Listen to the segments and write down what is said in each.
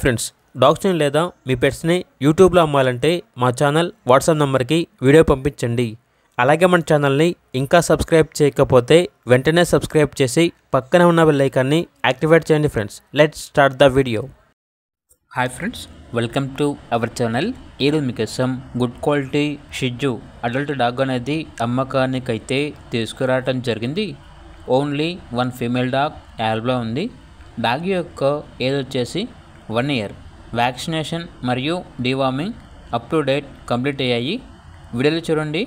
Friends, డాగ్స్ని లేదా మీ పెట్స్ని యూట్యూబ్లో అమ్మాలంటే మా ఛానల్ వాట్సాప్ నెంబర్కి వీడియో పంపించండి. అలాగే మన ఛానల్ని ఇంకా సబ్స్క్రైబ్ చేయకపోతే వెంటనే సబ్స్క్రైబ్ చేసి పక్కనే ఉన్న బెల్ ఐకాన్ని యాక్టివేట్ చేయండి. Friends, let's start the video. Hi friends, welcome to our channel. ఈరోజు మీకోసం గుడ్ క్వాలిటీ షిజ్జు అడల్ట్ డాగ్ అనేది అమ్మకానికైతే తీసుకురావటం జరిగింది. ఓన్లీ వన్ ఫీమేల్ డాగ్ యాల్బ్లో ఉంది. డాగ్ యొక్క ఏజ్ వచ్చేసి 1 year. వ్యాక్సినేషన్ మరియు deworming up to date complete అయ్యాయి. వీడియోలో చూడండి.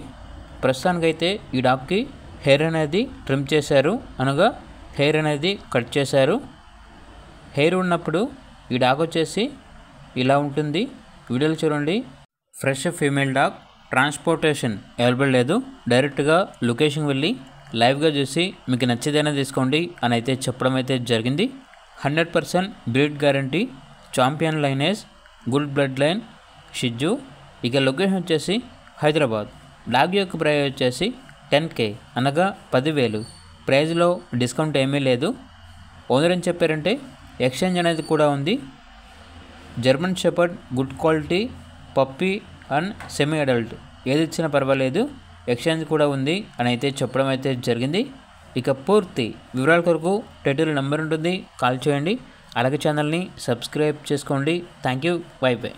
ప్రస్తుతానికైతే ఈ డాగ్కి హెయిర్ అనేది ట్రిమ్ చేశారు, అనగా హెయిర్ అనేది కట్ చేశారు. హెయిర్ ఉన్నప్పుడు ఈ డాగ్ వచ్చేసి ఇలా ఉంటుంది. వీడియోలో చూడండి. Fresh female dog. Transportation available లేదు. డైరెక్ట్గా లొకేషన్కి వెళ్ళి లైవ్గా చూసి మీకు నచ్చేదైనా తీసుకోండి అని అయితే చెప్పడం అయితే జరిగింది. 100% breed guarantee, champion lineage, good bloodline షిజ్జు. ఇక లొకేషన్ వచ్చేసి హైదరాబాద్. డాగ్ యొక్క ప్రైస్ వచ్చేసి 10K, అనగా 10,000. ప్రైజ్లో డిస్కౌంట్ ఏమీ లేదు. ఓనర్ ఏం చెప్పారంటే ఎక్స్చేంజ్ అనేది కూడా ఉంది. German shepherd good quality puppy and semi adult ఏది ఇచ్చినా పర్వాలేదు, ఎక్స్చేంజ్ కూడా ఉంది అని అయితే చెప్పడం అయితే జరిగింది. ఇక పూర్తి వివరాల కొరకు టైటిల్ నెంబర్ ఉంటుంది, కాల్ చేయండి. అలాగే ఛానల్ని సబ్స్క్రైబ్ చేసుకోండి. Thank you. By by.